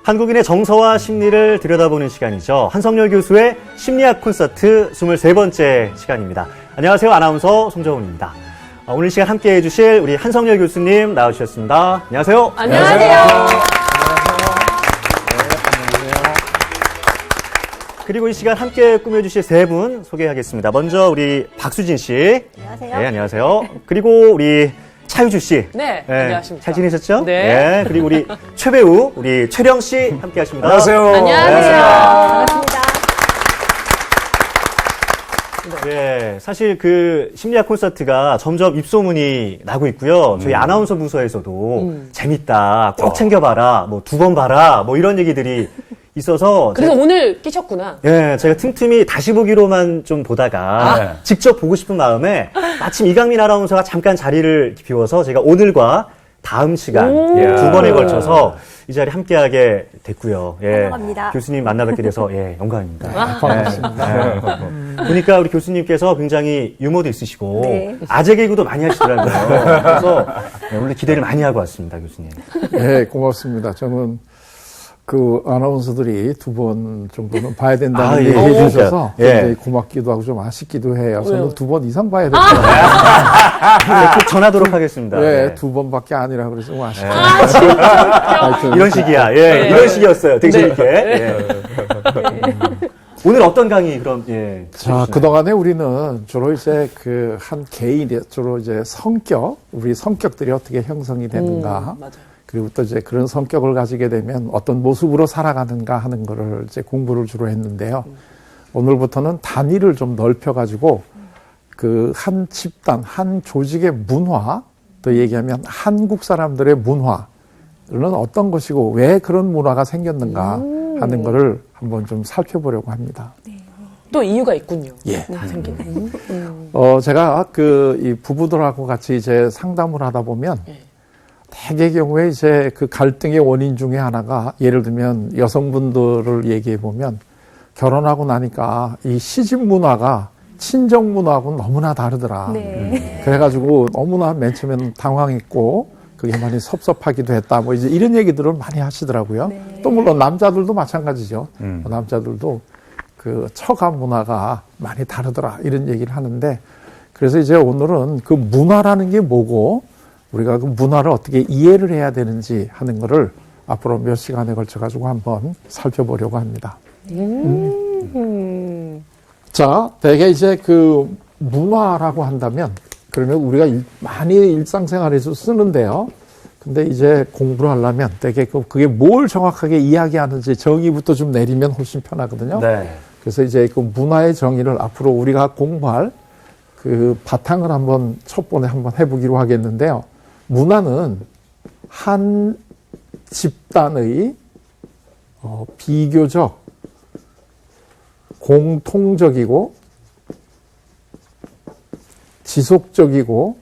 한국인의 정서와 심리를 들여다보는 시간이죠. 한성열 교수의 심리학 콘서트 23번째 시간입니다. 안녕하세요. 아나운서 송정훈입니다. 오늘 시간 함께해 주실 우리 한성열 교수님 나와주셨습니다. 안녕하세요. 안녕하세요. 그리고 이 시간 함께 꾸며주실 세 분 소개하겠습니다. 먼저 우리 박수진 씨. 안녕하세요. 네, 안녕하세요. 그리고 우리 차유주 씨. 네, 안녕하십니까. 잘 지내셨죠? 네. 그리고 우리 최배우, 우리 최령 씨 함께 하십니다. 안녕하세요. 안녕하세요. 반갑습니다. 네, 사실 그 심리학 콘서트가 점점 입소문이 나고 있고요. 저희 아나운서 부서에서도 재밌다, 꼭 챙겨봐라, 뭐 2번 봐라, 뭐 이런 얘기들이 있어서. 그래서 오늘 끼셨구나. 예, 제가 틈틈이 다시 보기로만 좀 보다가 직접 보고 싶은 마음에 마침 이강민 아나운서가 잠깐 자리를 비워서 제가 오늘과 다음 시간 2번에 걸쳐서 이 자리 함께하게 됐고요. 예, 환영합니다. 교수님 만나뵙게 돼서 반갑습니다. 반갑습니다. 보니까 우리 교수님께서 굉장히 유머도 있으시고 네. 아재 개그도 많이 하시더라고요. 그래서 오늘 기대를 많이 하고 왔습니다, 교수님. 네, 고맙습니다. 저는 그 아나운서들이 2번 정도는 봐야 된다는 얘기 해주셔서 굉장히 고맙기도 하고 좀 아쉽기도 해요. 저는 2번 이상 봐야 될 것 같아요. 꼭 전하도록 하겠습니다. 네, 2번밖에 아니라 그래서 좀 아쉽네요. 진짜. 이런 식이야. 이런 식이었어요. 되게 재밌게. 오늘 어떤 강의 그럼 자, 그동안에 우리는 주로 이제 그 한 개인의 주로 이제 우리 성격들이 어떻게 형성이 되는가. 맞아요. 그리고 또 이제 그런 성격을 가지게 되면 어떤 모습으로 살아가는가 하는 거를 이제 공부를 주로 했는데요. 오늘부터는 단위를 좀 넓혀가지고 그 한 집단, 한 조직의 문화, 또 얘기하면 한국 사람들의 문화는 어떤 것이고 왜 그런 문화가 생겼는가 하는 거를 한번 좀 살펴보려고 합니다. 또 이유가 있군요. 예. 생기네. 제가 이 부부들하고 같이 이제 상담을 하다 보면 대개의 경우에 이제 그 갈등의 원인 중에 하나가 예를 들면 여성분들을 얘기해 보면 결혼하고 나니까 이 시집 문화가 친정 문화하고는 너무나 다르더라. 네. 그래가지고 너무나 맨 처음에는 당황했고 그게 많이 섭섭하기도 했다. 뭐 이제 이런 얘기들을 많이 하시더라고요. 네. 또 물론 남자들도 마찬가지죠. 남자들도 그 처가 문화가 많이 다르더라. 이런 얘기를 하는데 그래서 이제 오늘은 그 문화라는 게 뭐고 우리가 그 문화를 어떻게 이해를 해야 되는지 하는 거를 앞으로 몇 시간에 걸쳐가지고 한번 살펴보려고 합니다. 자, 대개 이제 그 문화라고 한다면 그러면 우리가 많이 일상생활에서 쓰는데요. 근데 이제 공부를 하려면 대개 그게 뭘 정확하게 이야기하는지 정의부터 좀 내리면 훨씬 편하거든요. 네. 그래서 이제 그 문화의 정의를 앞으로 우리가 공부할 그 바탕을 한번 첫 번에 한번 해보기로 하겠는데요. 문화는 한 집단의 비교적 공통적이고 지속적이고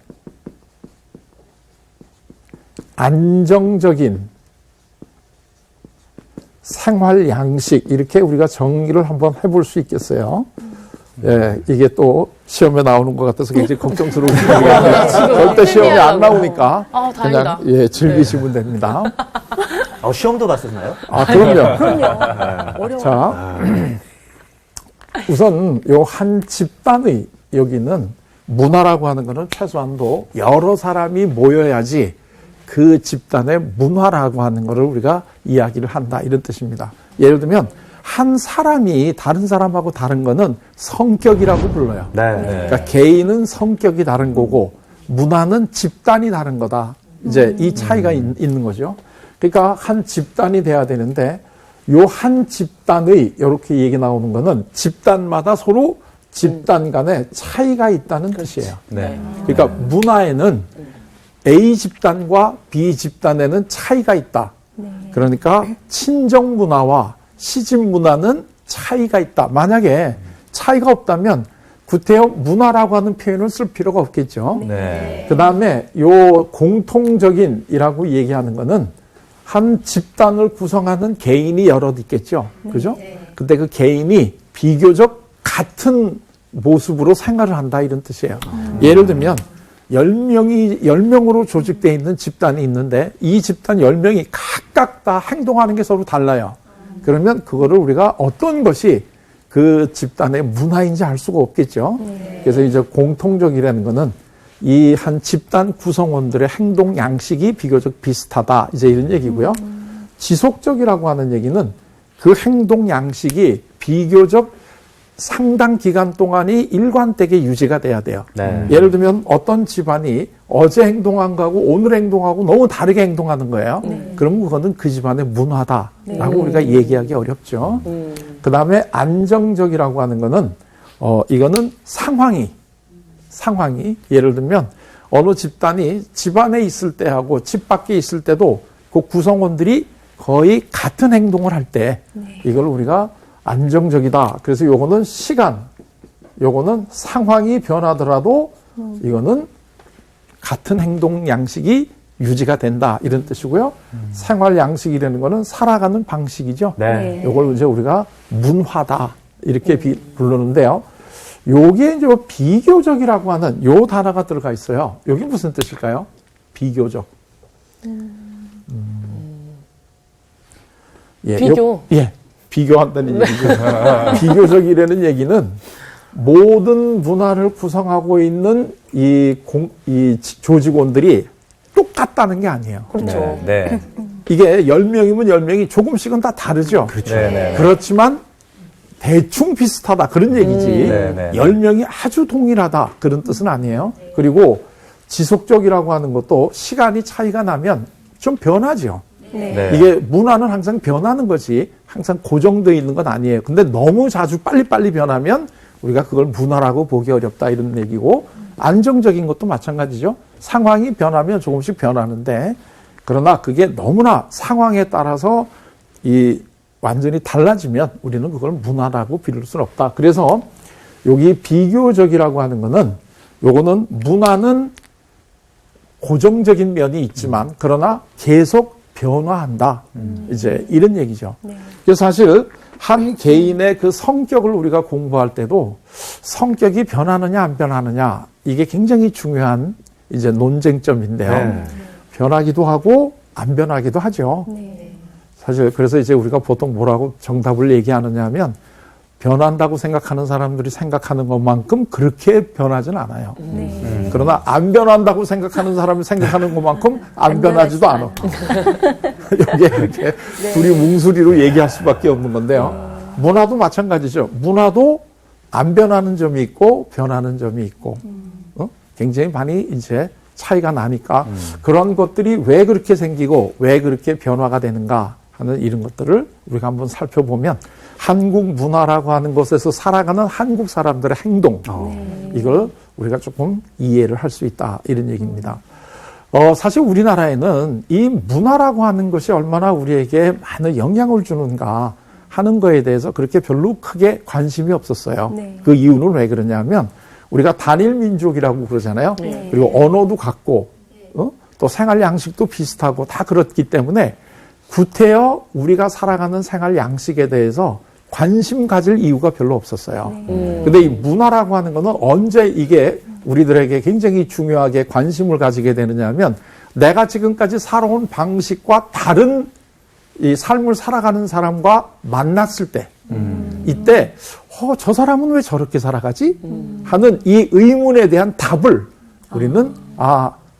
안정적인 생활 양식 이렇게 우리가 정의를 한번 해볼 수 있겠어요. 예, 이게 또 시험에 나오는 것 같아서 굉장히 걱정스러운 일이겠네요. 절대 시험에 안 나오니까 다행이다. 그냥 됩니다. 됩니다. 시험도 봤었나요? 그럼요. 어려워. 자, 우선 요 한 집단의 여기는 문화라고 하는 거는 최소한도 여러 사람이 모여야지 그 집단의 문화라고 하는 거를 우리가 이야기를 한다 이런 뜻입니다. 예를 들면 한 사람이 다른 사람하고 다른 거는 성격이라고 불러요. 그러니까 개인은 성격이 다른 거고 문화는 집단이 다른 거다. 이제 이 차이가 있는 거죠. 그러니까 한 집단이 돼야 되는데 요 한 집단의 이렇게 얘기 나오는 거는 집단마다 서로 집단 간에 차이가 있다는 뜻이에요. 그러니까 문화에는 A 집단과 B 집단에는 차이가 있다. 그러니까 친정 문화와 시집 문화는 차이가 있다. 만약에 차이가 없다면 구태여 문화라고 하는 표현을 쓸 필요가 없겠죠. 그 다음에 요 공통적인이라고 얘기하는 거는 한 집단을 구성하는 개인이 여럿 있겠죠. 그죠? 근데 그 개인이 비교적 같은 모습으로 생활을 한다 이런 뜻이에요. 예를 들면 10명으로 조직되어 있는 집단이 있는데 이 집단 10명이 각각 다 행동하는 게 서로 달라요. 그러면 그거를 우리가 어떤 것이 그 집단의 문화인지 알 수가 없겠죠. 그래서 이제 공통적이라는 거는 이 한 집단 구성원들의 행동 양식이 비교적 비슷하다. 이제 이런 얘기고요. 지속적이라고 하는 얘기는 그 행동 양식이 비교적 상당 기간 동안이 일관되게 유지가 돼야 돼요. 네. 예를 들면 어떤 집안이 어제 행동한 거하고 오늘 행동하고 너무 다르게 행동하는 거예요. 그럼 그거는 그 집안의 문화다라고 우리가 얘기하기 어렵죠. 그 다음에 안정적이라고 하는 거는 이거는 상황이 예를 들면 어느 집단이 집 안에 있을 때하고 집 밖에 있을 때도 그 구성원들이 거의 같은 행동을 할 때 이걸 우리가 안정적이다. 그래서 요거는 시간, 요거는 상황이 변하더라도 이거는 같은 행동 양식이 유지가 된다. 이런 뜻이고요. 생활 양식이라는 거는 살아가는 방식이죠. 네. 요걸 이제 우리가 문화다. 이렇게 부르는데요. 요게 이제 비교적이라고 하는 요 단어가 들어가 있어요. 여기 무슨 뜻일까요? 비교적. 예, 비교. 비교한다는 얘기죠. 비교적이라는 얘기는 모든 문화를 구성하고 있는 이 조직원들이 똑같다는 게 아니에요. 그렇죠. 네. 이게 10명이면 10명이 조금씩은 다 다르죠. 그렇죠. 네. 그렇지만 대충 비슷하다 그런 얘기지. 네. 10명이 아주 동일하다 그런 뜻은 아니에요. 그리고 지속적이라고 하는 것도 시간이 차이가 나면 좀 변하죠. 네. 이게 문화는 항상 변하는 거지 항상 고정되어 있는 건 아니에요. 근데 너무 자주 빨리빨리 변하면 우리가 그걸 문화라고 보기 어렵다 이런 얘기고 안정적인 것도 마찬가지죠. 상황이 변하면 조금씩 변하는데 그러나 그게 너무나 상황에 따라서 완전히 달라지면 우리는 그걸 문화라고 비를 수는 없다. 그래서 여기 비교적이라고 하는 거는 요거는 문화는 고정적인 면이 있지만 그러나 계속 변화한다. 이제 이런 얘기죠. 그래서 사실 한 개인의 그 성격을 우리가 공부할 때도 성격이 변하느냐 안 변하느냐 이게 굉장히 중요한 이제 논쟁점인데요. 네. 변하기도 하고 안 변하기도 하죠. 사실 그래서 이제 우리가 보통 뭐라고 정답을 얘기하느냐 하면 변한다고 생각하는 사람들이 생각하는 것만큼 그렇게 변하진 않아요. 그러나 안 변한다고 생각하는 사람이 생각하는 것만큼 안 변하지도 않아. 이게 이렇게 둘이 뭉수리로 얘기할 수밖에 없는 건데요. 문화도 마찬가지죠. 문화도 안 변하는 점이 있고 변하는 점이 있고 굉장히 많이 이제 차이가 나니까 그런 것들이 왜 그렇게 생기고 왜 그렇게 변화가 되는가 하는 이런 것들을 우리가 한번 살펴보면 한국 문화라고 하는 것에서 살아가는 한국 사람들의 행동 이걸 우리가 조금 이해를 할 수 있다 이런 얘기입니다. 사실 우리나라에는 이 문화라고 하는 것이 얼마나 우리에게 많은 영향을 주는가 하는 거에 대해서 그렇게 별로 크게 관심이 없었어요. 그 이유는 왜 그러냐면 우리가 단일 민족이라고 그러잖아요. 그리고 언어도 같고 또 생활 양식도 비슷하고 다 그렇기 때문에 구태여 우리가 살아가는 생활 양식에 대해서 관심 가질 이유가 별로 없었어요. 근데 이 문화라고 하는 거는 언제 이게 우리들에게 굉장히 중요하게 관심을 가지게 되느냐 하면 내가 지금까지 살아온 방식과 다른 이 삶을 살아가는 사람과 만났을 때 이때 저 사람은 왜 저렇게 살아가지? 하는 이 의문에 대한 답을 우리는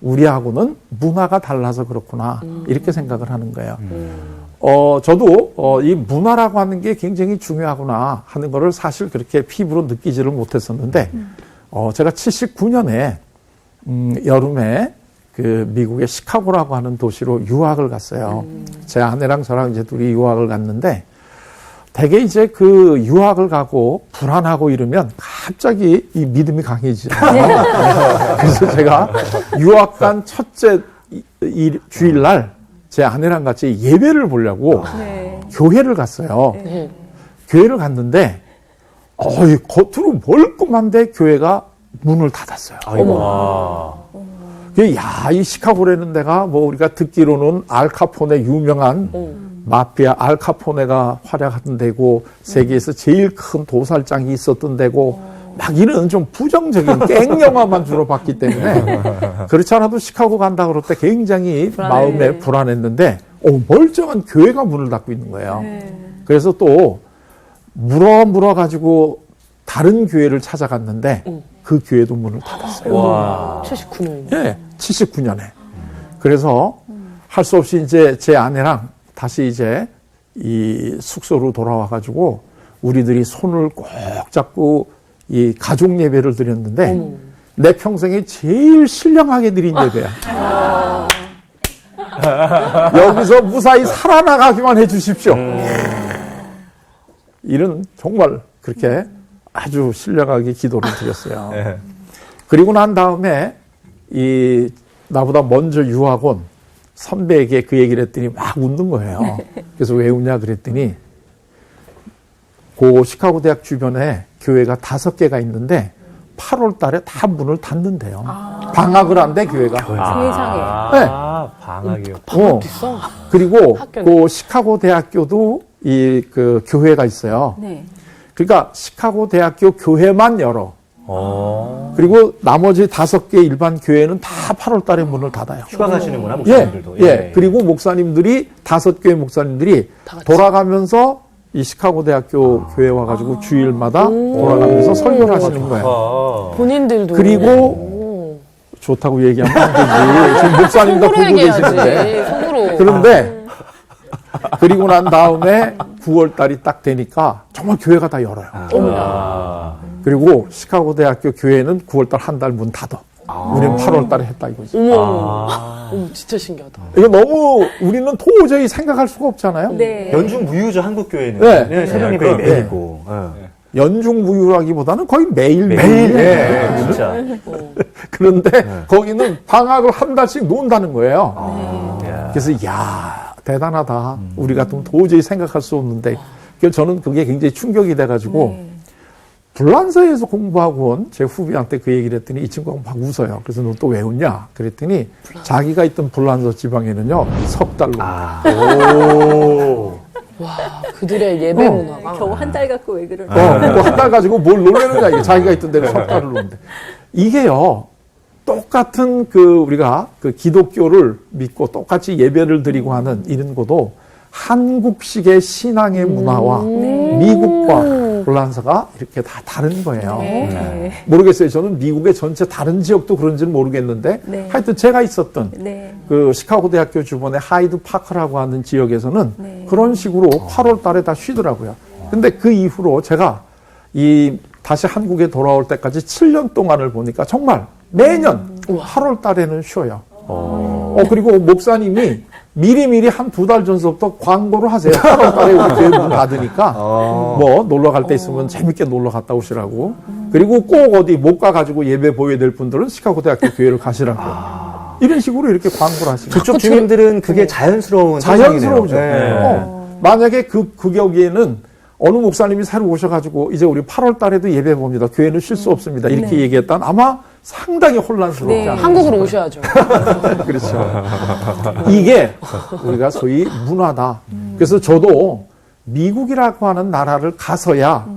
우리하고는 문화가 달라서 그렇구나 이렇게 생각을 하는 거예요. 저도 이 문화라고 하는 게 굉장히 중요하구나 하는 거를 사실 그렇게 피부로 느끼지를 못했었는데 제가 79년에 여름에 그 미국의 시카고라고 하는 도시로 유학을 갔어요. 제 아내랑 저랑 이제 둘이 유학을 갔는데 대개 이제 그 유학을 가고 불안하고 이러면 갑자기 이 믿음이 강해지잖아요. 그래서 제가 유학 간 첫째 주일날 제 아내랑 같이 예배를 보려고 교회를 갔어요. 교회를 갔는데 겉으로 멀끔한데 교회가 문을 닫았어요. 이 시카고라는 데가 뭐 우리가 듣기로는 알카포네 유명한 마피아 알카포네가 활약하던 데고 세계에서 제일 큰 도살장이 있었던 데고 막 이런 좀 부정적인 깽 영화만 주로 봤기 때문에 그렇지 않아도 시카고 간다 그럴 때 굉장히 마음에 불안했는데 멀쩡한 교회가 문을 닫고 있는 거예요. 네. 그래서 또 물어가지고 다른 교회를 찾아갔는데 그 교회도 문을 닫았어요. 와. 79년. 예, 79년에. 그래서 할 수 없이 이제 제 아내랑 다시 이제 이 숙소로 돌아와가지고 우리들이 손을 꼭 잡고 이 가족 예배를 드렸는데 내 평생에 제일 신령하게 드린 예배야. 여기서 무사히 살아나가기만 해 주십시오. 이런 정말 그렇게 아주 신령하게 기도를 드렸어요. 네. 그리고 난 다음에 이 나보다 먼저 유학 온 선배에게 그 얘기를 했더니 막 웃는 거예요. 그래서 왜 웃냐 그랬더니 그 시카고 대학 주변에 교회가 5개가 있는데 8월 달에 다 문을 닫는데요. 방학을 한대 교회가. 세상에. 방학이요. 방학도 있어? 그리고 학교는. 그 시카고 대학교도 이 그 교회가 있어요. 네. 그러니까 시카고 대학교 교회만 열어. 어. 그리고 나머지 5개 일반 교회는 다 8월 달에 문을 닫아요. 휴가 가시는구나, 예, 목사님들도. 예. 그리고 목사님들이 5교회 목사님들이 다 같이. 돌아가면서 이 시카고 대학교 교회 와가지고 주일마다 돌아가면서 설교를 하시는 거예요. 어. 본인들도. 그리고 오. 좋다고 얘기하면 안 되지. 지금 목사님 다 속으로 보고 계시는데. 얘기해야지. 속으로. 그런데 그리고 난 다음에 9월 달이 딱 되니까 정말 교회가 다 열어요. 어머나. 그리고 시카고 대학교 교회는 9월 달 한 달 문 닫아. 우리는 8월 달에 했다 이거지. 어머. 어머, 진짜 신기하다. 이거 너무 우리는 도저히 생각할 수가 없잖아요. 네. 연중 무휴죠, 한국 교회는. 네. 네, 새벽 예배 그럼, 매일고. 연중무휴라기보다는 거의 매일 매일, 예. 진짜. 그런데 거기는 방학을 한 달씩 논다는 거예요. 야. 그래서 야 대단하다. 우리 같으면 도저히 생각할 수 없는데 그래서 저는 그게 굉장히 충격이 돼가지고 불란서에서 공부하고 온 제 후배한테 그 얘기를 했더니 이 친구가 막 웃어요. 그래서 너 또 왜 웃냐? 그랬더니 자기가 있던 불란서 지방에는요 3달로 오. 와, 그들의 예배 문화가. 겨우 한 달 갖고 왜 그러나. 한 달 가지고 뭘 놀래느냐 이게 자기가 있던 데로 3달을 놓는데 이게요 똑같은 그 우리가 그 기독교를 믿고 똑같이 예배를 드리고 하는 이런 것도 한국식의 신앙의 문화와 미국과 불란서가 이렇게 다 다른 거예요. 네. 모르겠어요. 저는 미국의 전체 다른 지역도 그런지는 모르겠는데 네. 하여튼 제가 있었던 네. 그 시카고 대학교 주변의 하이드 파크라고 하는 지역에서는 네. 그런 식으로 8월 달에 다 쉬더라고요. 근데 그 이후로 제가 이 다시 한국에 돌아올 때까지 7년 동안을 보니까 정말 매년 8월 달에는 쉬어요. 그리고 목사님이 미리미리 한 2달 전서부터 광고를 하세요. 8월 달에 우리 교회 문 닫으니까 뭐 놀러 갈 때 있으면 재밌게 놀러 갔다 오시라고. 그리고 꼭 어디 못 가가지고 예배 보여야 될 분들은 시카고 대학교 교회를 가시라고. 이런 식으로 이렇게 광고를 하시고. 그쪽 주민들은 그게 자연스러운 자연스러우죠. 현상이네요. 만약에 그 경우에는 어느 목사님이 새로 오셔가지고 이제 우리 8월 달에도 예배 봅니다. 교회는 쉴 수 없습니다. 이렇게 얘기했다면 아마 상당히 혼란스럽지 네. 않아요. 한국으로 오셔야죠. 그렇죠. 이게 우리가 소위 문화다. 그래서 저도 미국이라고 하는 나라를 가서야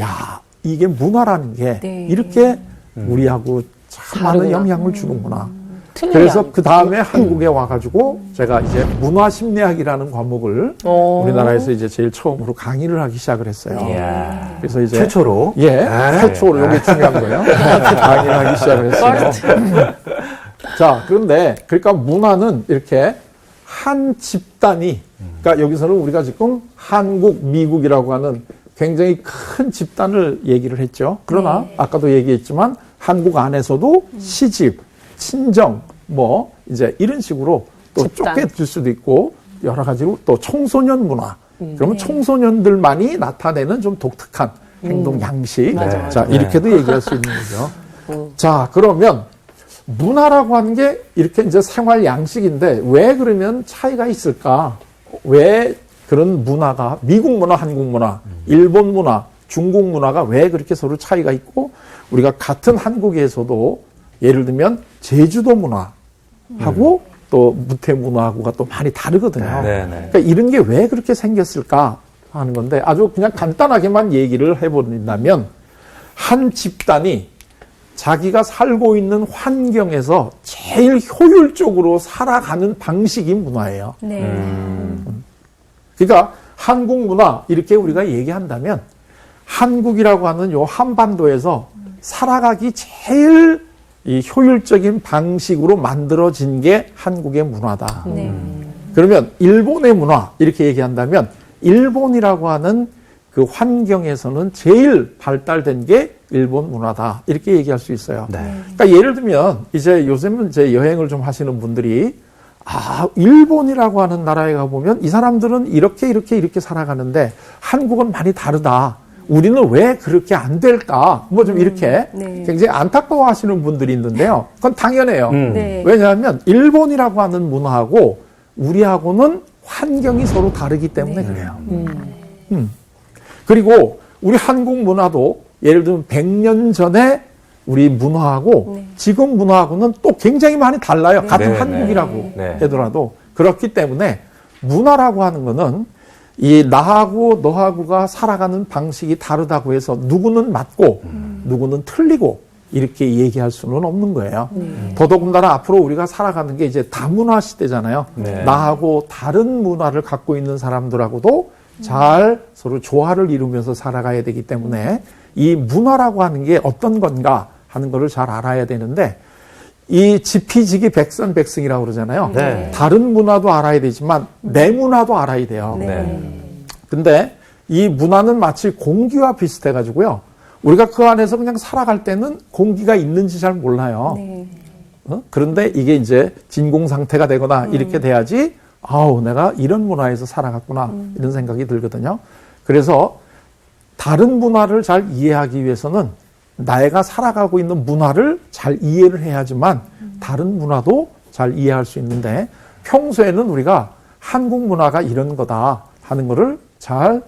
야 이게 문화라는 게 네. 이렇게 우리하고 참 많은 다르구나. 영향을 주는구나. 틀리지 그래서 않- 그 다음에 한국에 와가지고 제가 이제 문화심리학이라는 과목을 우리나라에서 이제 제일 처음으로 강의를 하기 시작을 했어요. 이야. 그래서 이제 최초로. 예, 네. 최초로 이게 중요한 거예요. 강의를 하기 시작을 했어요. 자, 그런데 그러니까 문화는 이렇게 한 집단이 그러니까 여기서는 우리가 지금 한국, 미국이라고 하는 굉장히 큰 집단을 얘기를 했죠. 그러나 아까도 얘기했지만 한국 안에서도 시집, 친정, 뭐 이제 이런 식으로 또 집단. 쪼개질 수도 있고 여러 가지로 또 청소년 문화. 그러면 청소년들만이 나타내는 좀 독특한 행동 양식. 맞아, 자, 이렇게도 얘기할 수 있는 거죠. 자, 그러면 문화라고 하는 게 이렇게 이제 생활 양식인데 왜 그러면 차이가 있을까? 왜 그런 문화가 미국 문화, 한국 문화, 일본 문화, 중국 문화가 왜 그렇게 서로 차이가 있고 우리가 같은 한국에서도 예를 들면 제주도 문화하고 또 무태 문화하고가 또 많이 다르거든요. 네, 네. 그러니까 이런 게 왜 그렇게 생겼을까 하는 건데 아주 그냥 간단하게만 얘기를 해버린다면 한 집단이 자기가 살고 있는 환경에서 제일 효율적으로 살아가는 방식이 문화예요. 네. 그러니까 한국 문화 이렇게 우리가 얘기한다면 한국이라고 하는 요 한반도에서 살아가기 제일 이 효율적인 방식으로 만들어진 게 한국의 문화다. 네. 그러면 일본의 문화 이렇게 얘기한다면 일본이라고 하는 그 환경에서는 제일 발달된 게 일본 문화다. 이렇게 얘기할 수 있어요. 네. 그러니까 예를 들면 이제 요즘은 이제 여행을 좀 하시는 분들이 일본이라고 하는 나라에 가보면 이 사람들은 이렇게 살아가는데 한국은 많이 다르다. 우리는 왜 그렇게 안 될까? 뭐 좀 이렇게 네. 굉장히 안타까워 하시는 분들이 있는데요. 그건 당연해요. 네. 왜냐하면 일본이라고 하는 문화하고 우리하고는 환경이 서로 다르기 때문에 그래요. 그리고 우리 한국 문화도 예를 들면 100년 전에 우리 문화하고 네. 지금 문화하고는 또 굉장히 많이 달라요. 같은 네, 한국이라고 네. 하더라도. 그렇기 때문에 문화라고 하는 거는 이 나하고 너하고가 살아가는 방식이 다르다고 해서 누구는 맞고 누구는 틀리고 이렇게 얘기할 수는 없는 거예요. 더더군다나 앞으로 우리가 살아가는 게 이제 다문화 시대잖아요. 네. 나하고 다른 문화를 갖고 있는 사람들하고도 잘 서로 조화를 이루면서 살아가야 되기 때문에 이 문화라고 하는 게 어떤 건가 하는 거를 잘 알아야 되는데 이 지피지기 백선백승이라고 그러잖아요. 네. 다른 문화도 알아야 되지만 내 문화도 알아야 돼요. 네. 근데 이 문화는 마치 공기와 비슷해 가지고요. 우리가 그 안에서 그냥 살아갈 때는 공기가 있는지 잘 몰라요. 네. 그런데 이게 이제 진공 상태가 되거나 이렇게 돼야지 내가 이런 문화에서 살아갔구나 이런 생각이 들거든요. 그래서 다른 문화를 잘 이해하기 위해서는 내가 살아가고 있는 문화를 잘 이해를 해야지만 다른 문화도 잘 이해할 수 있는데 평소에는 우리가 한국 문화가 이런 거다 하는 거를 잘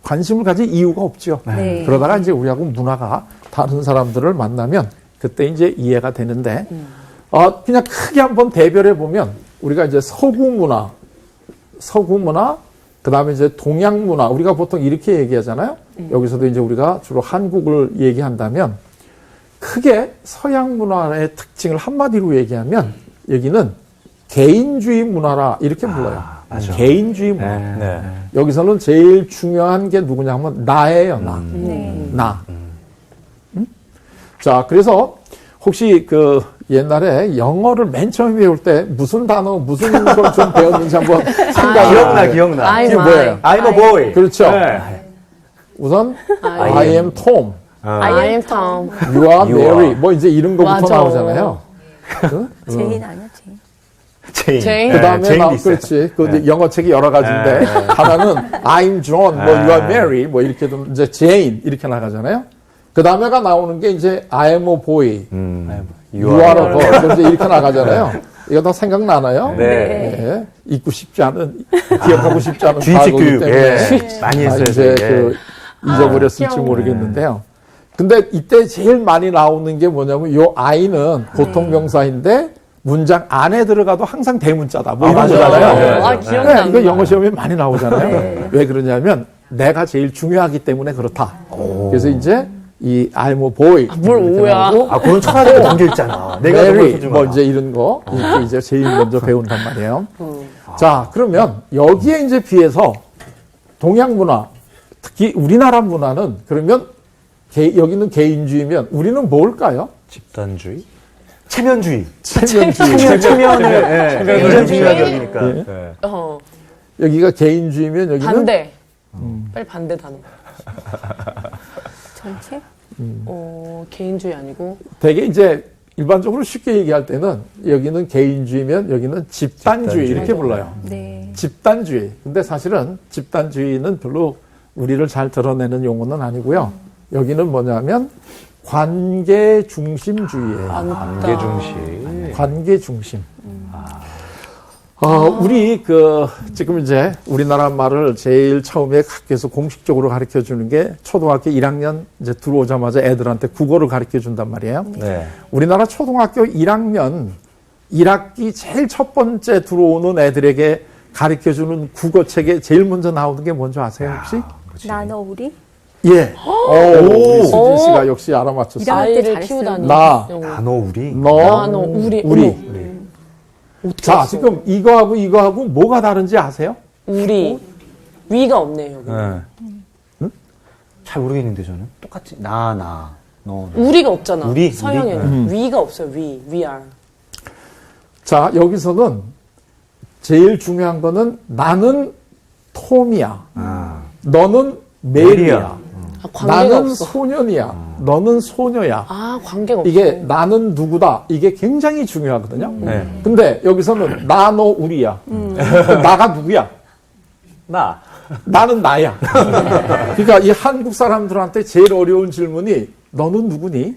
관심을 가질 이유가 없죠. 네. 그러다가 이제 우리하고 문화가 다른 사람들을 만나면 그때 이제 이해가 되는데 그냥 크게 한번 대별해 보면 우리가 이제 서구 문화, 그 다음에 이제 동양 문화, 우리가 보통 이렇게 얘기하잖아요. 여기서도 이제 우리가 주로 한국을 얘기한다면 크게 서양 문화의 특징을 한마디로 얘기하면 여기는 개인주의 문화라 이렇게 불러요. 맞아. 개인주의 문화. 네. 여기서는 제일 중요한 게 누구냐 하면 나예요, 나. 네. 나. 자, 그래서 혹시 그 옛날에 영어를 맨 처음 배울 때 무슨 단어, 무슨 걸 좀 배웠는지 한번 생각해. 기억나. 이게 뭐예요? I'm a boy. 그렇죠. 네. 우선 I am Tom, I am Tom. you are You Mary, are. 뭐 이제 이런 거부터 맞아. 나오잖아요. 제인 아니야, 제인? 제인. 제인. 그 다음에 제인도 있어요. 그렇지. 그 영어 책이 여러 가지인데 하나는 I'm John, 뭐 you are Mary, 뭐 이렇게 좀 이제 Jane 이렇게 나가잖아요. 그 다음에가 나오는 게 이제 I am a boy, you are a girl, 이제 이렇게 나가잖아요. 이거 다 생각나나요? 네. 예. 잊고 싶지 않은, 기억하고 싶지 않은 주입식 과거이기 교육. 때문에 예. 많이 했어요. 이제 예. 그 잊어버렸을지 귀여워. 모르겠는데요. 근데 이때 제일 많이 나오는 게 뭐냐면 요 I는 보통명사인데 문장 안에 들어가도 항상 대문자다. 뭐 이런 거잖아요. 맞아요. 기억나. 이거 영어 시험에 많이 나오잖아요. 왜 그러냐면 내가 제일 중요하기 때문에 그렇다. 그래서 이제 이 I'm a boy. 뭘 이렇게 오야. 나오고 그건 천하에 담겨 있잖아. 내가 정말 Mary 소중하다. 뭐 이제 이런 거 이렇게 이제 제일 먼저 배운단 말이에요. 자, 그러면 여기에 이제 비해서 동양 문화, 특히 우리나라 문화는 그러면 여기는 개인주의면 우리는 뭘까요? 집단주의? 체면주의. 체면주의. 체면을 굉장히 중요하게 체면주의? 여기니까. 예. 네. 여기가 개인주의면 여기는 반대. 빨리 반대 단어. 전체? 개인주의 아니고. 되게 이제 일반적으로 쉽게 얘기할 때는 여기는 개인주의면 여기는 집단주의 이렇게 불러요. 네. 집단주의. 근데 사실은 집단주의는 별로 우리를 잘 드러내는 용어는 아니고요. 여기는 뭐냐면 관계 중심주의예요. 관계 중심. 관계 중심. 우리 지금 이제 우리나라 말을 제일 처음에 학교에서 공식적으로 가르쳐 주는 게 초등학교 1학년 이제 들어오자마자 애들한테 국어를 가르쳐 준단 말이에요. 네. 우리나라 초등학교 1학년 1학기 제일 첫 번째 들어오는 애들에게 가르쳐 주는 국어책에 제일 먼저 나오는 게 뭔지 아세요, 혹시? 나너 우리? 예. 우리 수진 씨가 역시 알아맞혔어요. 일학년 때 아이를 잘했어요. 키우다니. 나. 너 우리. 너, 너, 우리. 우리. 어떻게 자, 알았어? 지금 이거하고 뭐가 다른지 아세요? 우리. 위가 없네, 여기. 네. 잘 모르겠는데 저는 똑같이 너. 우리가 없잖아. 우리? 서양에는. 위가 없어요, we are. 자, 여기서는 제일 중요한 거는 나는 톰이야. 너는 메리야. 아, 관계가 나는 없어. 소년이야. 너는 소녀야. 아, 관계가 없어. 이게 나는 누구다. 이게 굉장히 중요하거든요. 네. 근데 여기서는 나, 너, 우리야. 나가 누구야? 나. 나는 나야. 그러니까 이 한국 사람들한테 제일 어려운 질문이 너는 누구니?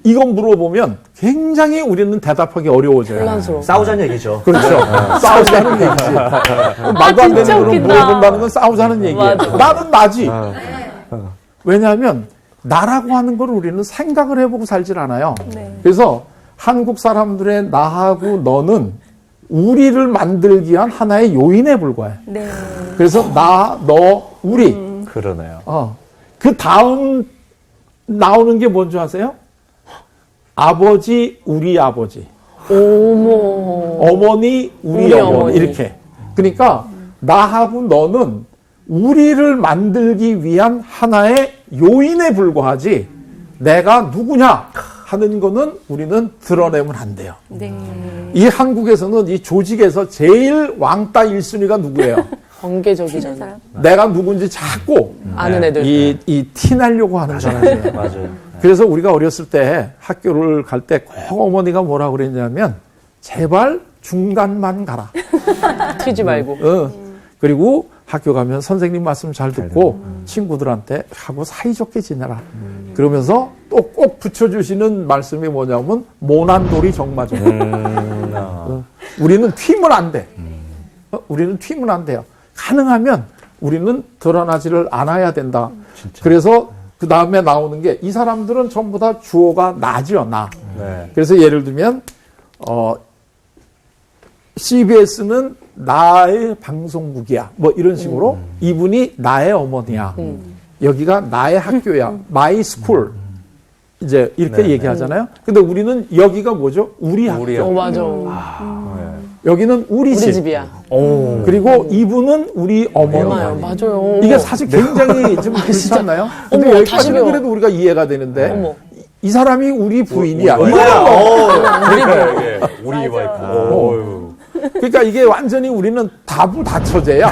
이건 물어보면 굉장히 우리는 대답하기 어려워져요. 혼란스러워. 싸우자는 얘기죠. 그렇죠. 싸우자는 얘기지. 말도 안 되는 진짜 거로 웃긴다. 물어본다는 건 싸우자는 얘기예요. 맞아. 나는 나지. 왜냐하면 나라고 하는 걸 우리는 생각을 해보고 살질 않아요. 네. 그래서 한국 사람들의 나하고 너는 우리를 만들기 위한 하나의 요인에 불과해. 네. 그래서 나, 너, 우리. 그러네요. 그 다음 나오는 게 뭔지 아세요? 아버지, 우리 아버지. 어머. 어머니, 우리 우리 어머니. 어머니. 이렇게. 그러니까 나하고 너는 우리를 만들기 위한 하나의 요인에 불과하지 내가 누구냐 하는 거는 우리는 드러내면 안 돼요. 네. 이 한국에서는 이 조직에서 제일 왕따 1순위가 누구예요? 관계적이잖아. 사람? 내가 누군지 자꾸 아는 애들. 이 티내려고 하는 사람이에요. 맞아요. 그래서 우리가 어렸을 때 학교를 갈 때 꼭 어머니가 뭐라 그랬냐면 제발 중간만 가라. 튀지 말고. 그리고 학교 가면 선생님 말씀 잘 듣고 친구들한테 하고 사이좋게 지내라. 그러면서 또 꼭 붙여주시는 말씀이 뭐냐면 모난돌이 정마죠. 우리는 튀면 안 돼. 우리는 튀면 안 돼요. 가능하면 우리는 드러나지를 않아야 된다. 그래서 그 다음에 나오는 게 이 사람들은 전부 다 주어가 나죠, 나. 네. 그래서 예를 들면 CBS는 나의 방송국이야. 뭐 이런 식으로 이분이 나의 어머니야. 여기가 나의 학교야. my school. 이제 이렇게 네, 얘기하잖아요. 근데 우리는 여기가 뭐죠? 우리 학교. 어, 맞아. 여기는 우리 우리 집. 집이야. 그리고 이분은 우리 어머니야. 맞아요. 이게 사실 굉장히 좀 그렇지 않나요? 근데 어머, 여기까지는 다시 배워. 그래도 우리가 이해가 되는데 어머. 이 사람이 우리 부인이야. 우리 와이프. 그러니까 이게 완전히 우리는 다부 다처제야.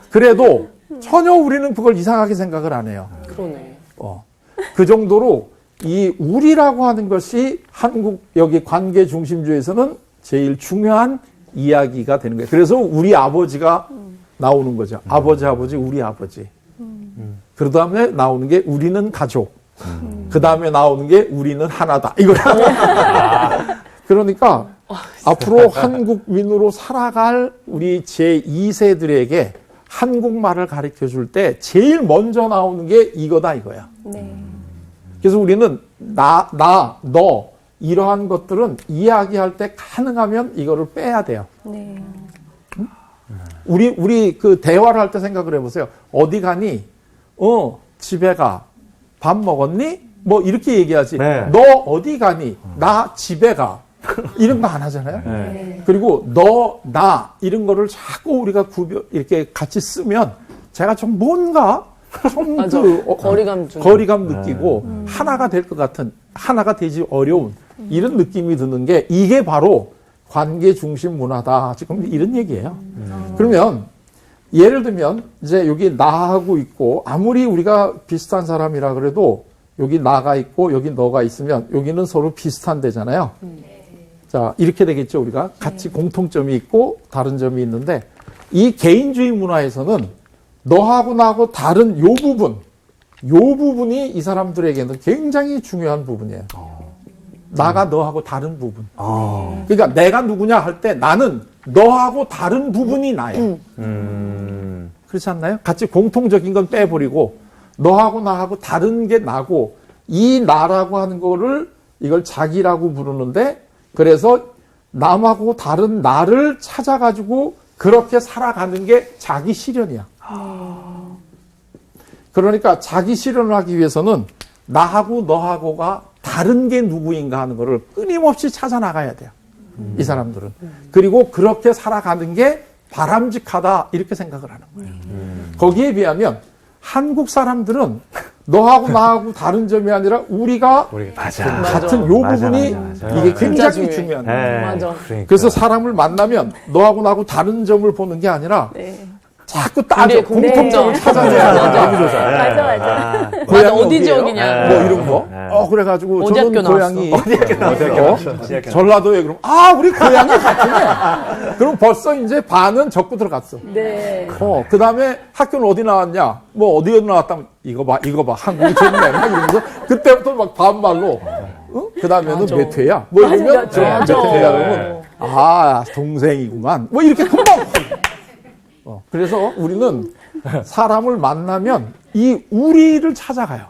그래도 전혀 우리는 그걸 이상하게 생각을 안 해요. 그러네. 그 정도로 이 우리라고 하는 것이 한국 여기 관계 중심주의에서는 제일 중요한 이야기가 되는 거예요. 그래서 우리 아버지가 나오는 거죠. 아버지, 우리 아버지. 그 다음에 나오는 게 우리는 가족. 그 다음에 나오는 게 우리는 하나다. 이거야. 그러니까 앞으로 한국민으로 살아갈 우리 제2세들에게 한국말을 가르쳐 줄 때 제일 먼저 나오는 게 이거다 이거야. 네. 그래서 우리는 너 이러한 것들은 이야기할 때 가능하면 이거를 빼야 돼요. 네. 우리 그 대화를 할 때 생각을 해보세요. 어디 가니? 집에 가. 밥 먹었니? 뭐 이렇게 얘기하지. 네. 너 어디 가니? 나 집에 가. 이런 거 안 하잖아요. 네. 그리고 나 이런 거를 자꾸 우리가 이렇게 같이 쓰면 제가 좀 뭔가 좀 맞아. 거리감 느끼고 하나가 될 것 같은 하나가 되지 어려운 이런 느낌이 드는 게 이게 바로 관계 중심 문화다. 지금 이런 얘기예요. 그러면 예를 들면 이제 여기 나하고 있고 아무리 우리가 비슷한 사람이라 그래도 여기 나가 있고 여기 너가 있으면 여기는 서로 비슷한 데잖아요. 자, 이렇게 되겠죠. 우리가 같이 공통점이 있고 다른 점이 있는데 이 개인주의 문화에서는 너하고 나하고 다른 요 부분이 이 사람들에게는 굉장히 중요한 부분이에요. 나가 너하고 다른 부분. 그러니까 내가 누구냐 할 때 나는 너하고 다른 부분이 나야. 그렇지 않나요? 같이 공통적인 건 빼버리고 너하고 나하고 다른 게 나고 이 나라고 하는 거를 이걸 자기라고 부르는데 그래서 남하고 다른 나를 찾아가지고 그렇게 살아가는 게 자기 실현이야. 그러니까 자기 실현을 하기 위해서는 나하고 너하고가 다른 게 누구인가 하는 거를 끊임없이 찾아 나가야 돼요. 이 사람들은. 그리고 그렇게 살아가는 게 바람직하다 이렇게 생각을 하는 거예요. 거기에 비하면 한국 사람들은 너하고 나하고 다른 점이 아니라 우리가 맞아. 같은 요 부분이 맞아. 이게 굉장히 중요해. 중요한 거예요. 네. 맞아. 그러니까. 그래서 사람을 만나면 너하고 나하고 다른 점을 보는 게 아니라 자꾸 따져 우리의 공통점을 네. 찾아내야 돼요. 맞아. 여기저기서. 맞아, 맞아. 맞아, 고향이 어디 어디예요? 지역이냐. 뭐 이런 거. 네. 그래가지고 어디 저는 학교 고향이 나왔어? 전라도에 그럼 우리 고향이 같으네. 그럼 벌써 이제 반은 적고 들어갔어. 네. 그 다음에 학교는 어디 나왔냐? 뭐 어디 나왔다면 이거 봐, 한국이 좋네. 막 이러면서 그때부터 막 반말로. 그 다음에는 맞아. 몇 회야? 뭐 이러면 맞아. 몇 맞아. 회야? 그러면 동생이구만. 뭐 이렇게 금방. 그래서 우리는 사람을 만나면 이 우리를 찾아가요.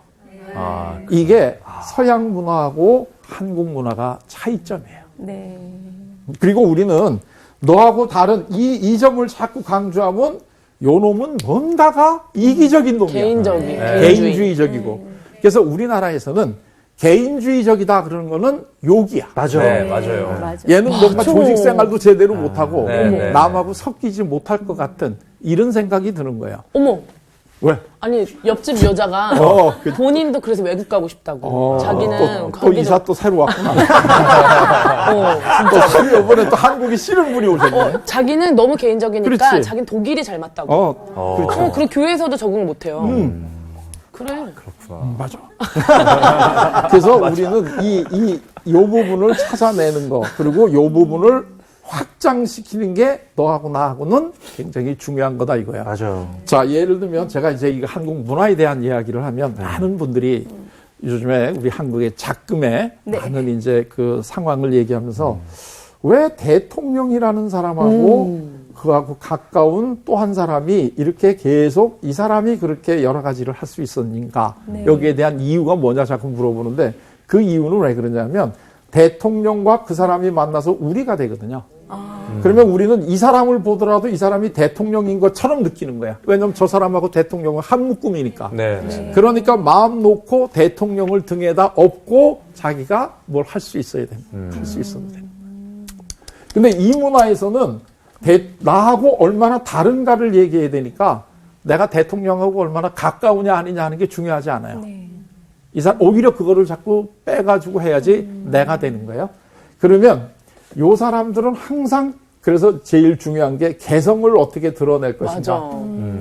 이게 서양 문화하고 한국 문화가 차이점이에요. 네. 그리고 우리는 너하고 다른 이 점을 자꾸 강조하면 요 놈은 뭔가가 이기적인 놈이야. 개인적인. 개인주의적이고. 그래서 우리나라에서는 개인주의적이다 그러는 거는 욕이야. 맞아. 네, 맞아요. 맞아. 얘는 뭔가 조직 생활도 제대로 못하고 네, 네, 남하고 섞이지 못할 것 같은 이런 생각이 드는 거예요. 어머. 왜? 아니, 옆집 여자가 본인도 그래서 외국 가고 싶다고. 자기는 또 이사 또 새로 왔구나. 또 새로 이번에 또 한국이 싫은 분이 오셨네. 자기는 너무 개인적이니까 그렇지. 자기는 독일이 잘 맞다고. 그렇죠. 그리고 교회에서도 적응을 못해요. 그래. 맞아. 그래서 우리는 요 부분을 찾아내는 거, 그리고 요 부분을 확장시키는 게 너하고 나하고는 굉장히 중요한 거다 이거야. 맞아. 자, 예를 들면 제가 이제 이 한국 문화에 대한 이야기를 하면 많은 분들이 요즘에 우리 한국의 작금에 많은 이제 그 상황을 얘기하면서 왜 대통령이라는 사람하고 그하고 가까운 또 한 사람이 이렇게 계속 이 사람이 그렇게 여러 가지를 할 수 있었는가 여기에 대한 이유가 뭐냐 자꾸 물어보는데 그 이유는 왜 그러냐면 대통령과 그 사람이 만나서 우리가 되거든요. 그러면 우리는 이 사람을 보더라도 이 사람이 대통령인 것처럼 느끼는 거야. 왜냐면 저 사람하고 대통령은 한 묶음이니까. 네. 그러니까 마음 놓고 대통령을 등에다 업고 자기가 뭘 할 수 있어야 돼. 할 수 있어도 돼. 근데 이 문화에서는 나하고 얼마나 다른가를 얘기해야 되니까 내가 대통령하고 얼마나 가까우냐 아니냐 하는 게 중요하지 않아요. 오히려 그거를 자꾸 빼가지고 해야지 내가 되는 거예요. 그러면 요 사람들은 항상 그래서 제일 중요한 게 개성을 어떻게 드러낼 것인가. 맞아.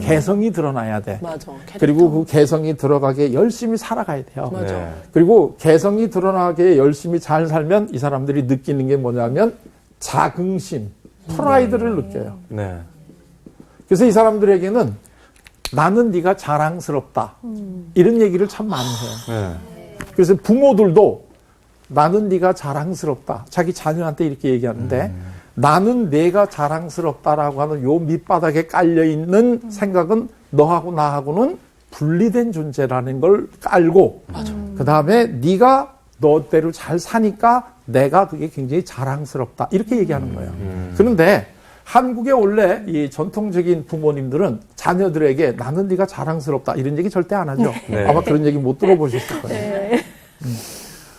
개성이 드러나야 돼. 맞아. 그리고 그 개성이 들어가게 열심히 살아가야 돼요. 맞아. 네. 그리고 개성이 드러나게 열심히 잘 살면 이 사람들이 느끼는 게 뭐냐면 자긍심, 프라이드를 느껴요. 네. 그래서 이 사람들에게는 나는 네가 자랑스럽다. 이런 얘기를 참 많이 해요. 네. 그래서 부모들도 나는 네가 자랑스럽다. 자기 자녀한테 이렇게 얘기하는데 나는 내가 자랑스럽다라고 하는 요 밑바닥에 깔려있는 생각은 너하고 나하고는 분리된 존재라는 걸 알고 그 다음에 네가 너대로 잘 사니까 내가 그게 굉장히 자랑스럽다. 이렇게 얘기하는 거예요. 그런데 한국의 원래 이 전통적인 부모님들은 자녀들에게 나는 네가 자랑스럽다. 이런 얘기 절대 안 하죠. 네. 아마 그런 얘기 못 들어보셨을 거예요.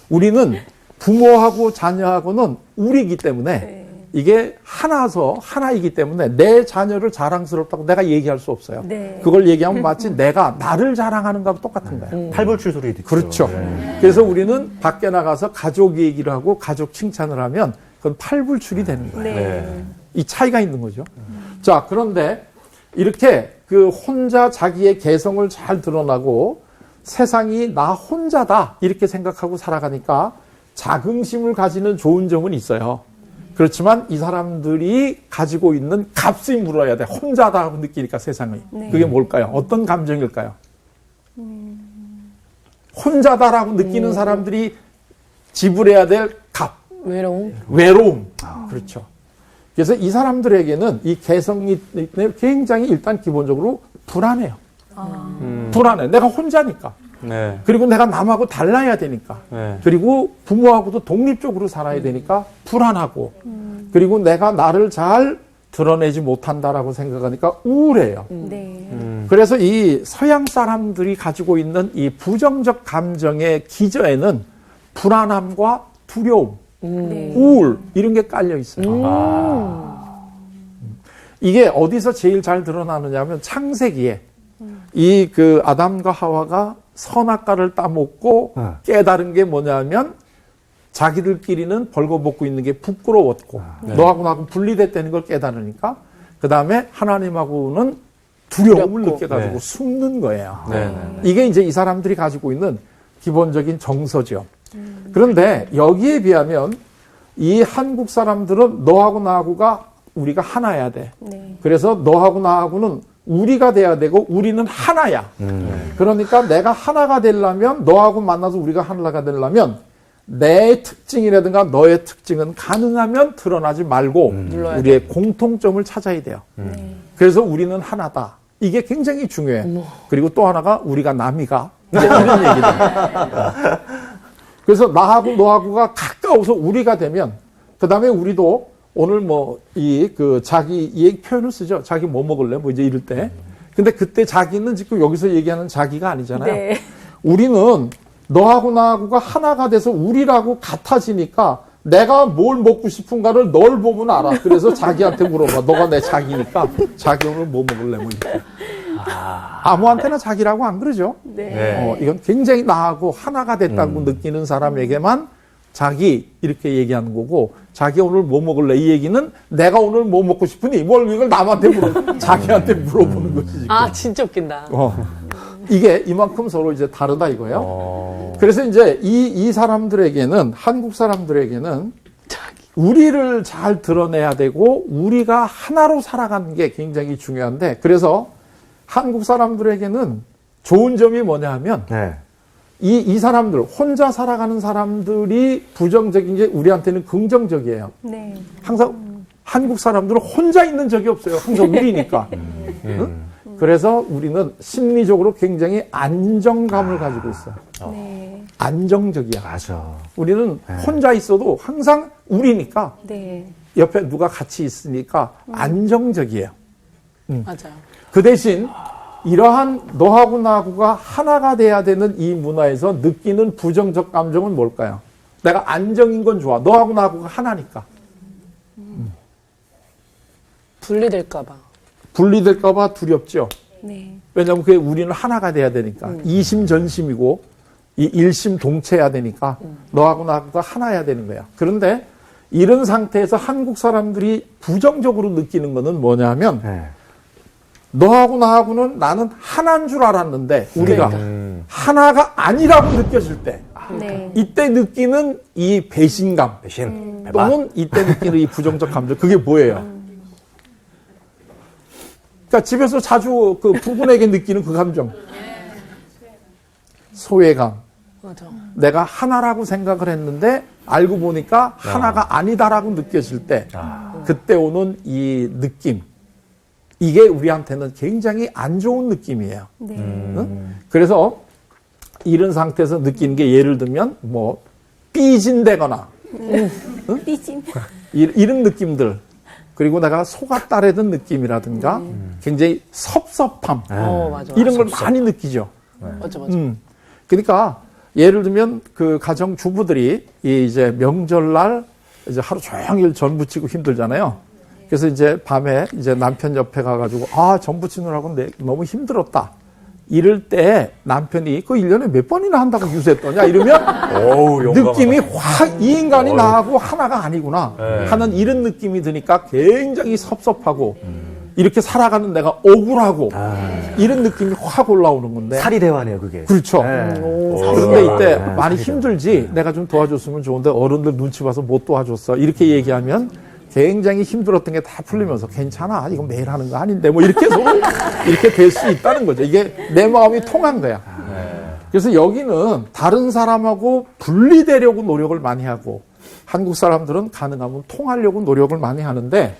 우리는 부모하고 자녀하고는 우리이기 때문에 이게 하나이기 때문에 내 자녀를 자랑스럽다고 내가 얘기할 수 없어요. 그걸 얘기하면 마치 내가 나를 자랑하는 거하고 똑같은 거예요. 팔불출 소리 듣죠. 그렇죠. 그래서 우리는 밖에 나가서 가족 얘기를 하고 가족 칭찬을 하면 그건 팔불출이 되는 거예요. 네. 이 차이가 있는 거죠. 자, 그런데 이렇게 그 혼자 자기의 개성을 잘 드러나고 세상이 나 혼자다 이렇게 생각하고 살아가니까 자긍심을 가지는 좋은 점은 있어요. 그렇지만 이 사람들이 가지고 있는 값이 물어야 돼. 혼자다고 느끼니까 세상이. 그게 뭘까요? 어떤 감정일까요? 혼자다라고 느끼는 사람들이 지불해야 될 값. 외로움. 그렇죠. 그래서 이 사람들에게는 이 개성이 굉장히 일단 기본적으로 불안해요. 불안해. 내가 혼자니까. 네. 그리고 내가 남하고 달라야 되니까. 네. 그리고 부모하고도 독립적으로 살아야 되니까 불안하고. 그리고 내가 나를 잘 드러내지 못한다라고 생각하니까 우울해요. 그래서 이 서양 사람들이 가지고 있는 이 부정적 감정의 기저에는 불안함과 두려움, 우울 이런 게 깔려 있어요. 이게 어디서 제일 잘 드러나느냐면 창세기에 이 그 아담과 하와가 선악과를 따먹고 깨달은 게 뭐냐면 자기들끼리는 벌거벗고 있는 게 부끄러웠고 너하고 나하고 분리됐다는 걸 깨달으니까 그 다음에 하나님하고는 두려움을 느껴가지고 숨는 거예요. 이게 이제 이 사람들이 가지고 있는 기본적인 정서죠. 그런데 여기에 비하면 이 한국 사람들은 너하고 나하고가 우리가 하나야 돼. 그래서 너하고 나하고는 우리가 돼야 되고 우리는 하나야. 그러니까 내가 하나가 되려면 너하고 만나서 우리가 하나가 되려면 내 특징이라든가 너의 특징은 가능하면 드러나지 말고 우리의 공통점을 찾아야 돼요. 그래서 우리는 하나다. 이게 굉장히 중요해. 그리고 또 하나가 우리가 남이가. 이런 얘기다. 그래서 나하고 너하고가 가까워서 우리가 되면 그 다음에 우리도 오늘 자기 이 표현을 쓰죠. 자기 뭐 먹을래? 뭐 이제 이럴 때. 근데 그때 자기는 지금 여기서 얘기하는 자기가 아니잖아요. 네. 우리는 너하고 나하고가 하나가 돼서 우리라고 같아지니까 내가 뭘 먹고 싶은가를 널 보면 알아. 그래서 자기한테 물어봐. 너가 내 자기니까 자기 오늘 뭐 먹을래? 뭐 이렇게. 아무한테나 자기라고 안 그러죠. 이건 굉장히 나하고 하나가 됐다고 느끼는 사람에게만 자기 이렇게 얘기하는 거고 자기 오늘 뭐 먹을래? 이 얘기는 내가 오늘 뭐 먹고 싶으니 뭘 이걸 남한테 자기한테 물어보는 것이지. 아, 진짜 웃긴다. 이게 이만큼 서로 이제 다르다 이거예요. 그래서 이제 이 사람들에게는 한국 사람들에게는 우리를 잘 드러내야 되고 우리가 하나로 살아가는 게 굉장히 중요한데 그래서 한국 사람들에게는 좋은 점이 뭐냐 하면 이 사람들 혼자 살아가는 사람들이 부정적인 게 우리한테는 긍정적이에요. 항상 한국 사람들은 혼자 있는 적이 없어요. 항상 우리니까. 응? 그래서 우리는 심리적으로 굉장히 안정감을 가지고 있어요. 안정적이야. 맞아. 우리는 혼자 있어도 항상 우리니까 옆에 누가 같이 있으니까 안정적이에요. 맞아요. 그 대신 이러한 너하고 나하고가 하나가 돼야 되는 이 문화에서 느끼는 부정적 감정은 뭘까요? 내가 안정인 건 좋아. 너하고 나하고가 하나니까. 분리될까봐. 분리될까봐 두렵죠. 왜냐하면 그게 우리는 하나가 돼야 되니까. 이심전심이고 이 일심동체해야 되니까 너하고 나하고가 하나여야 되는 거야. 그런데 이런 상태에서 한국 사람들이 부정적으로 느끼는 거는 뭐냐면 너하고 나하고는 나는 하나인 줄 알았는데 우리가 하나가 아니라고 느껴질 때 이때 느끼는 이 배신감 또는 이때 느끼는 이 부정적 감정 그게 뭐예요? 그러니까 집에서 자주 그 부부에게 느끼는 그 감정 소외감 맞아. 내가 하나라고 생각을 했는데 알고 보니까 하나가 아니다라고 느껴질 때 그때 오는 이 느낌 이게 우리한테는 굉장히 안 좋은 느낌이에요. 응? 그래서 이런 상태에서 느끼는 게 예를 들면 뭐 삐진대거나 응? 삐진. 이런 느낌들 그리고 내가 속았다라는 느낌이라든가 굉장히 섭섭함 맞아. 이런 걸 많이 느끼죠. 맞아. 그러니까 예를 들면 그 가정 주부들이 이제 명절날 이제 하루 종일 전 부치고 힘들잖아요. 그래서 이제 밤에 이제 남편 옆에 가가지고 전 부치느라고 너무 힘들었다. 이럴 때 남편이 그 1년에 몇 번이나 한다고 유세했더냐 이러면 느낌이 확 이 인간이 나하고 하나가 아니구나 하는 이런 느낌이 드니까 굉장히 섭섭하고 이렇게 살아가는 내가 억울하고 이런 느낌이 확 올라오는 건데 살이 대화네요 그게. 그렇죠. 그런데 이때 많이 힘들지 내가 좀 도와줬으면 좋은데 어른들 눈치 봐서 못 도와줬어 이렇게 얘기하면 굉장히 힘들었던 게 다 풀리면서 괜찮아 이거 매일 하는 거 아닌데 뭐 이렇게 서로 이렇게 될 수 있다는 거죠. 이게 내 마음이 통한 거야. 그래서 여기는 다른 사람하고 분리되려고 노력을 많이 하고 한국 사람들은 가능하면 통하려고 노력을 많이 하는데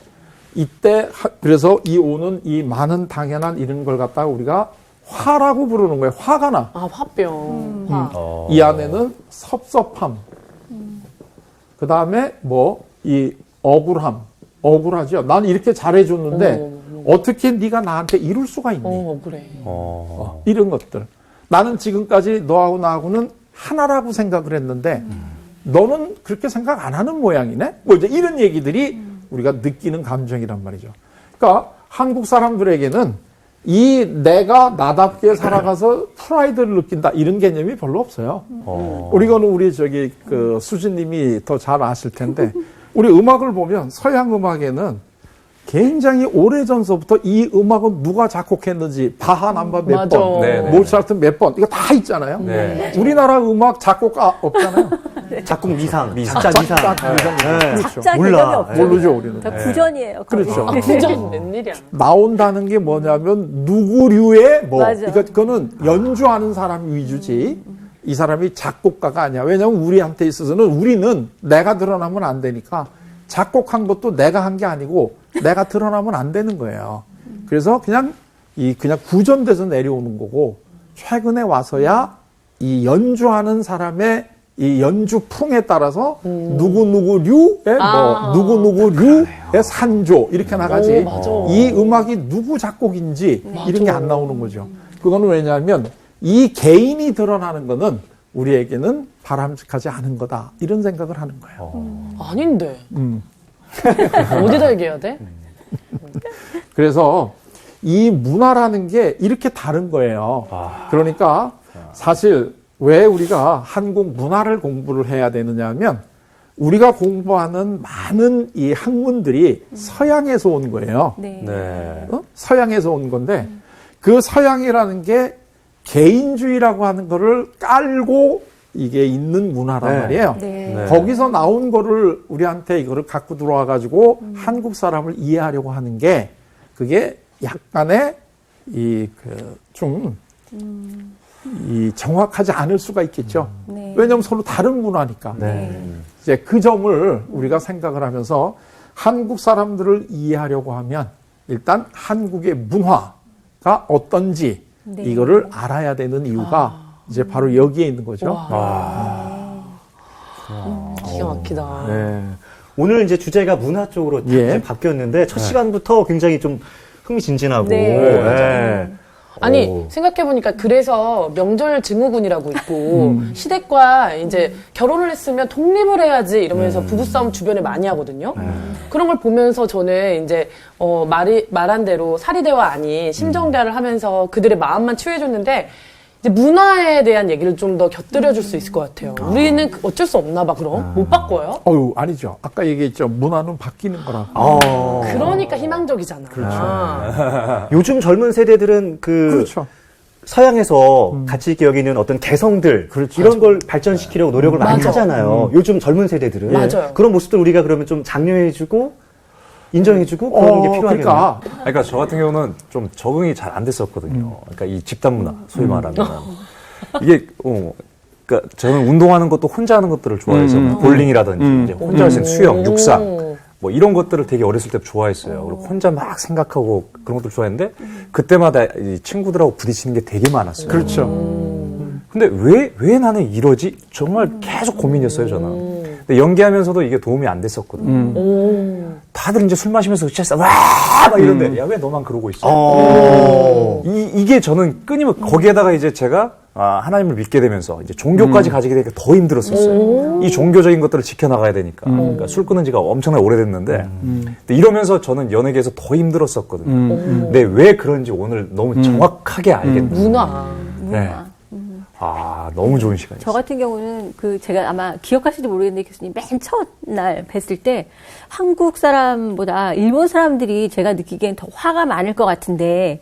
이때 그래서 이 오는 이 많은 당연한 이런 걸 갖다가 우리가 화라고 부르는 거예요. 화가 나. 화병. 화. 이 안에는 섭섭함. 그 다음에 이 억울함. 억울하죠. 난 이렇게 잘해줬는데 어떻게 네가 나한테 이룰 수가 있니? 그래. 이런 것들. 나는 지금까지 너하고 나하고는 하나라고 생각을 했는데 너는 그렇게 생각 안 하는 모양이네? 뭐 이제 이런 얘기들이 우리가 느끼는 감정이란 말이죠. 그러니까 한국 사람들에게는 이 내가 나답게 살아가서 프라이드를 느낀다 이런 개념이 별로 없어요. 우리는 우리 저기 그 수진님이 더 잘 아실 텐데 우리 음악을 보면 서양 음악에는 굉장히 오래전서부터 이 음악은 누가 작곡했는지 바하 남바 몇 맞아. 번, 네네. 모차르트 몇 번, 이거 다 있잖아요. 네. 우리나라 음악 작곡가 없잖아요. 작곡 미상, 작자 미상. 네. 작자 몰라. 개념이 없죠. 모르죠, 우리는. 다 구전이에요. 거의. 그렇죠. 부전 웬일이야. 나온다는 게 뭐냐면 누구류의 뭐, 맞아. 그러니까 그거는 연주하는 사람 위주지. 이 사람이 작곡가가 아니야. 왜냐하면 우리한테 있어서는 우리는 내가 드러나면 안 되니까 작곡한 것도 내가 한 게 아니고 내가 드러나면 안 되는 거예요. 그래서 그냥 구전돼서 내려오는 거고 최근에 와서야 이 연주하는 사람의 이 연주풍에 따라서 누구누구류의 누구누구류의 산조 이렇게 나가지. 오, 맞아. 이 음악이 누구 작곡인지 이런 게 안 나오는 거죠. 그거는 왜냐하면 이 개인이 드러나는 거는 우리에게는 바람직하지 않은 거다. 이런 생각을 하는 거예요. 아닌데. 어디다 얘기해야 돼? 그래서 이 문화라는 게 이렇게 다른 거예요. 그러니까 사실 왜 우리가 한국 문화를 공부를 해야 되느냐 하면 우리가 공부하는 많은 이 학문들이 서양에서 온 거예요. 네. 네. 서양에서 온 건데 그 서양이라는 게 개인주의라고 하는 거를 깔고 이게 있는 문화란 네. 말이에요. 네. 네. 거기서 나온 거를 우리한테 이거를 갖고 들어와 가지고 한국 사람을 이해하려고 하는 게 그게 약간의 이 정확하지 않을 수가 있겠죠. 네. 왜냐하면 서로 다른 문화니까. 네. 이제 그 점을 우리가 생각을 하면서 한국 사람들을 이해하려고 하면 일단 한국의 문화가 어떤지 네. 이거를 알아야 되는 이유가 이제 바로 여기에 있는 거죠. 기가 막히다. 네. 오늘 이제 주제가 문화 쪽으로 예. 바뀌었는데 첫 시간부터 굉장히 좀 흥미진진하고. 네. 네. 아니 오. 생각해보니까 그래서 명절 증후군이라고 있고 시댁과 이제 결혼을 했으면 독립을 해야지 이러면서 부부싸움 주변에 많이 하거든요. 그런 걸 보면서 저는 이제 말한 대로 사리대화 아닌 심정대화를 하면서 그들의 마음만 치유해줬는데 이제 문화에 대한 얘기를 좀 더 곁들여줄 수 있을 것 같아요. 우리는 어쩔 수 없나 봐 그럼? 못 바꿔요? 아니죠. 아까 얘기했죠. 문화는 바뀌는 거라고. 그러니까 희망적이잖아. 그렇죠. 요즘 젊은 세대들은 그렇죠. 서양에서 가치 있게 여기는 어떤 개성들 이런 걸 발전시키려고 노력을 많이 맞아. 하잖아요. 요즘 젊은 세대들은 맞아요. 그런 모습들 우리가 그러면 좀 장려해주고 인정해주고 그런 게 필요하겠네요. 그러니까 저 같은 경우는 좀 적응이 잘 안 됐었거든요. 그러니까 이 집단 문화, 소위 말하면. 이게, 그러니까 저는 운동하는 것도 혼자 하는 것들을 좋아해서 볼링이라든지 이제 혼자 할 때 수영, 육상 뭐 이런 것들을 되게 어렸을 때 좋아했어요. 그리고 혼자 막 생각하고 그런 것들 좋아했는데 그때마다 이 친구들하고 부딪히는 게 되게 많았어요. 그렇죠. 근데 왜 나는 이러지? 정말 계속 고민이었어요, 저는. 근데 연기하면서도 이게 도움이 안 됐었거든요. 다들 이제 술 마시면서 진짜 막 이런데 야, 왜 너만 그러고 있어? 이게 저는 끊임없이 거기에다가 이제 제가 하나님을 믿게 되면서 이제 종교까지 가지게 되니까 더 힘들었었어요. 이 종교적인 것들을 지켜나가야 되니까. 그러니까 술 끊은 지가 엄청나게 오래됐는데 근데 이러면서 저는 연예계에서 더 힘들었었거든요. 근데 왜 그런지 오늘 너무 정확하게 알겠네요. 문화. 네. 너무 좋은 시간이었어요. 저 같은 경우는 제가 아마 기억하실지 모르겠는데 교수님 맨 첫날 뵀을 때 한국 사람보다 일본 사람들이 제가 느끼기엔 더 화가 많을 것 같은데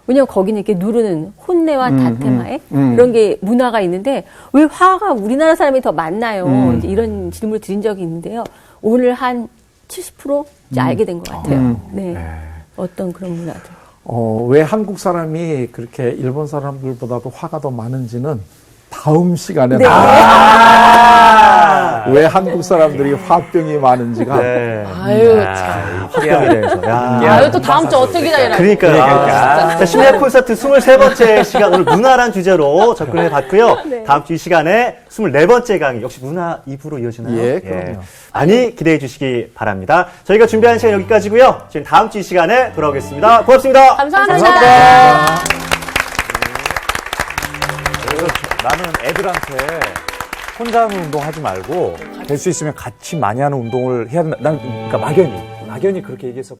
왜냐면 거기는 이렇게 누르는 혼내와 다테마에 그런 게 문화가 있는데 왜 화가 우리나라 사람이 더 많나요? 이제 이런 질문을 드린 적이 있는데요. 오늘 한 70% 이제 알게 된 것 같아요. 네. 어떤 그런 문화들. 왜 한국 사람이 그렇게 일본 사람들보다도 화가 더 많은지는 다음 시간에 왜 한국 사람들이 화병이 많은지가 네. 아유, 참. 화병에 대해서. 야. 아유, 또 다음 주 어떻게 기다리나. 그러니까요. 자, 심리학 콘서트 23번째 시간, 오늘 문화란 주제로 접근해 봤고요. 다음 주 이 시간에 24번째 강의, 역시 문화 2부로 이어지나요? 예, 그럼요. 많이 기대해 주시기 바랍니다. 저희가 준비한 시간 여기까지고요. 지금 다음 주 이 시간에 돌아오겠습니다. 고맙습니다. 감사합니다. 그래서 나는 애들한테 혼자 하는 운동 하지 말고 될 수 있으면 같이 많이 하는 운동을 해야 된다. 난 그러니까 막연히 그렇게 얘기했었거든요.